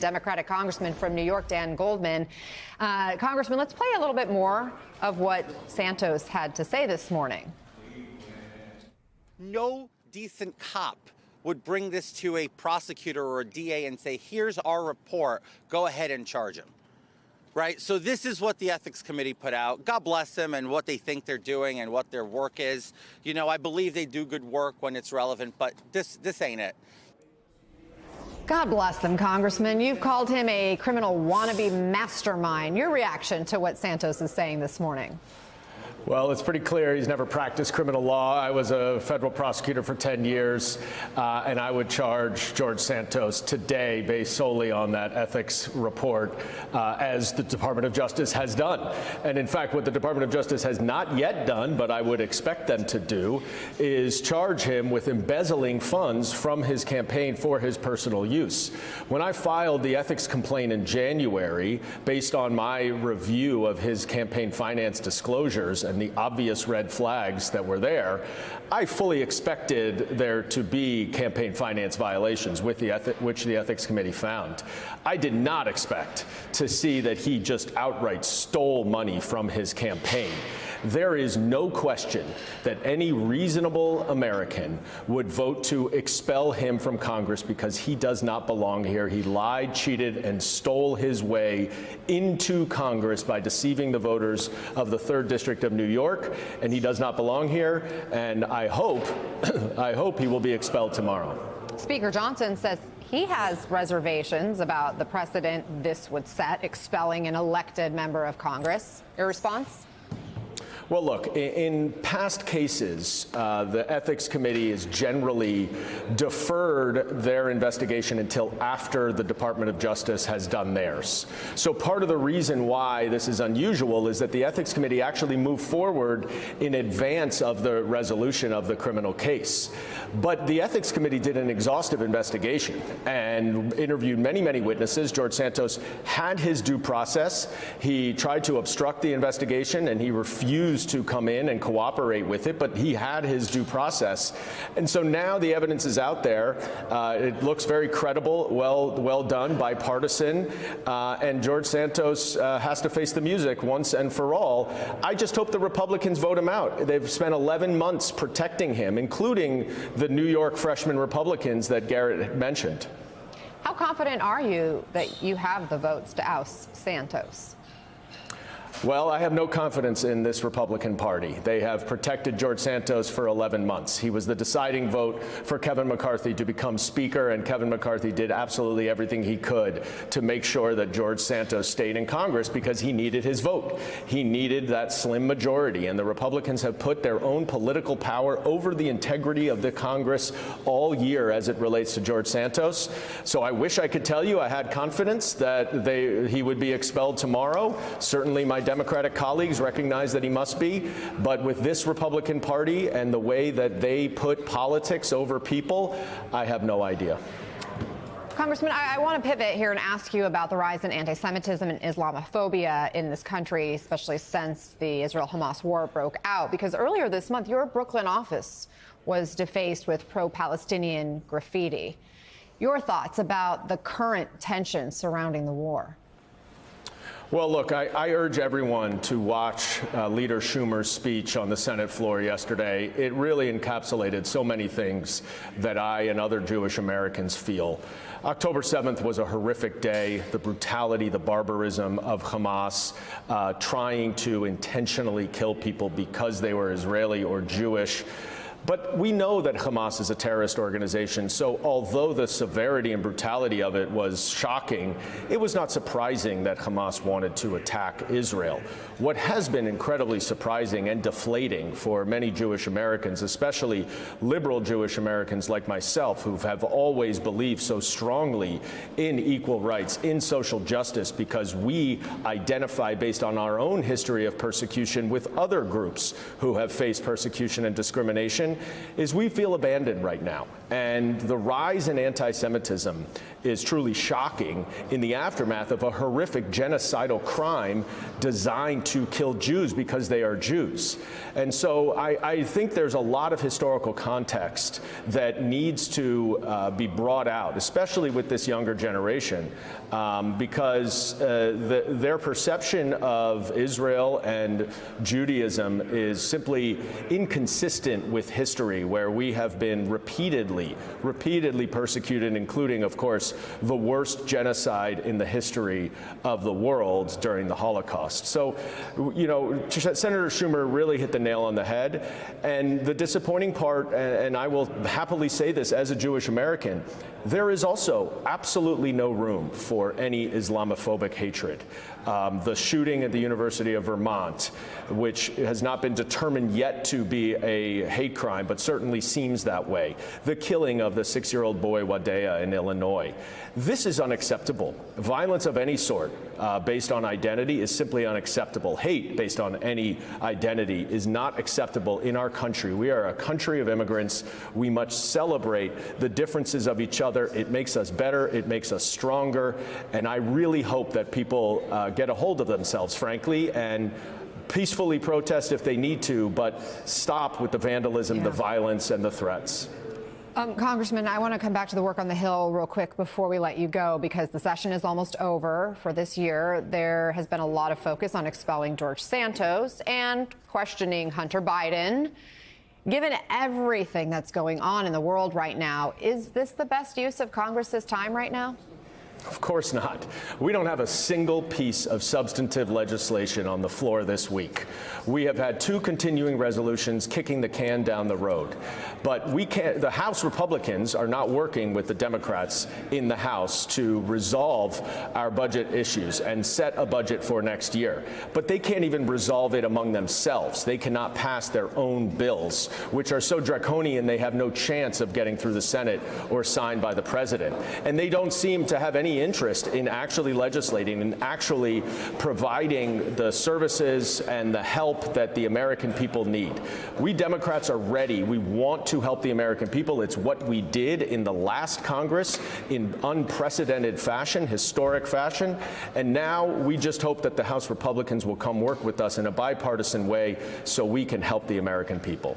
Democratic congressman from New York, Dan Goldman. Congressman, let's play a little bit more of what Santos had to say this morning. No decent cop would bring this to a prosecutor or a DA and say, here's our report, go ahead and charge him. Right? So this is what the Ethics Committee put out. God bless them and what they think they're doing and what their work is. You know, I believe they do good work when it's relevant, but this ain't it. God bless them, Congressman. You've called him a criminal wannabe mastermind. Your reaction to what Santos is saying this morning? Well, it's pretty clear he's never practiced criminal law. I was a federal prosecutor for 10 years, and I would charge George Santos today based solely on that ethics report, as the Department of Justice has done. And in fact, what the Department of Justice has not yet done, but I would expect them to do, is charge him with embezzling funds from his campaign for his personal use. When I filed the ethics complaint in January, based on my review of his campaign finance disclosures and the obvious red flags that were there, I fully expected there to be campaign finance violations which the Ethics Committee found. I did not expect to see that he just outright stole money from his campaign. There is no question that any reasonable American would vote to expel him from Congress because he does not belong here. He lied, cheated, and stole his way into Congress by deceiving the voters of the 3rd District of New York, and he does not belong here. And I hope he will be expelled tomorrow. Speaker Johnson says he has reservations about the precedent this would set, expelling an elected member of Congress. Your response? Well, look, in past cases, the Ethics Committee has generally deferred their investigation until after the Department of Justice has done theirs. So part of the reason why this is unusual is that the Ethics Committee actually moved forward in advance of the resolution of the criminal case. But the Ethics Committee did an exhaustive investigation and interviewed many, many witnesses. George Santos had his due process. He tried to obstruct the investigation, and he refused to come in and cooperate with it, but he had his due process. And so now the evidence is out there. It looks very credible, well done, bipartisan, and George Santos has to face the music once and for all. I just hope the Republicans vote him out. They've spent 11 months protecting him, including the New York freshman Republicans that Garrett mentioned. How confident are you that you have the votes to oust Santos? Well, I have no confidence in this Republican Party. They have protected George Santos for 11 months. He was the deciding vote for Kevin McCarthy to become Speaker, and Kevin McCarthy did absolutely everything he could to make sure that George Santos stayed in Congress because he needed his vote. He needed that slim majority, and the Republicans have put their own political power over the integrity of the Congress all year as it relates to George Santos. So I wish I could tell you I had confidence that he would be expelled tomorrow. Certainly my Democratic colleagues recognize that he must be, but with this Republican Party and the way that they put politics over people, I have no idea. Congressman, I want to pivot here and ask you about the rise in anti-Semitism and Islamophobia in this country, especially since the Israel-Hamas war broke out, because earlier this month, your Brooklyn office was defaced with pro-Palestinian graffiti. Your thoughts about the current tension surrounding the war? Well, look, I urge everyone to watch Leader Schumer's speech on the Senate floor yesterday. It really encapsulated so many things that I and other Jewish Americans feel. October 7th was a horrific day. The brutality, the barbarism of Hamas trying to intentionally kill people because they were Israeli or Jewish. But we know that Hamas is a terrorist organization, so although the severity and brutality of it was shocking, it was not surprising that Hamas wanted to attack Israel. What has been incredibly surprising and deflating for many Jewish Americans, especially liberal Jewish Americans like myself, who have always believed so strongly in equal rights, in social justice, because we identify based on our own history of persecution with other groups who have faced persecution and discrimination, is we feel abandoned right now. And the rise in anti-Semitism is truly shocking in the aftermath of a horrific genocidal crime designed to kill Jews because they are Jews. And so I think there's a lot of historical context that needs to be brought out, especially with this younger generation, because their perception of Israel and Judaism is simply inconsistent with history, where we have been repeatedly persecuted, including, of course, the worst genocide in the history of the world during the Holocaust. So, you know, Senator Schumer really hit the nail on the head. And the disappointing part, and I will happily say this as a Jewish American, there is also absolutely no room for any Islamophobic hatred. The shooting at the University of Vermont, which has not been determined yet to be a hate crime, but certainly seems that way. The killing of the 6-year-old boy Wadea in Illinois. This is unacceptable. Violence of any sort based on identity is simply unacceptable. Hate based on any identity is not acceptable in our country. We are a country of immigrants. We must celebrate the differences of each other. It makes us better. It makes us stronger. And I really hope that people get a hold of themselves, frankly, and peacefully protest if they need to, but stop with the vandalism, the violence, and the threats. Congressman, I want to come back to the work on the Hill real quick before we let you go, because the session is almost over for this year. There has been a lot of focus on expelling George Santos and questioning Hunter Biden. Given everything that's going on in the world right now, is this the best use of Congress's time right now? Of course not. We don't have a single piece of substantive legislation on the floor this week. We have had 2 continuing resolutions kicking the can down the road. But we can't, the House Republicans are not working with the Democrats in the House to resolve our budget issues and set a budget for next year. But they can't even resolve it among themselves. They cannot pass their own bills, which are so draconian they have no chance of getting through the Senate or signed by the president. And they don't seem to have any interest in actually legislating and actually providing the services and the help that the American people need. We Democrats are ready. We want to help the American people. It's what we did in the last Congress in unprecedented fashion, historic fashion. And now we just hope that the House Republicans will come work with us in a bipartisan way so we can help the American people.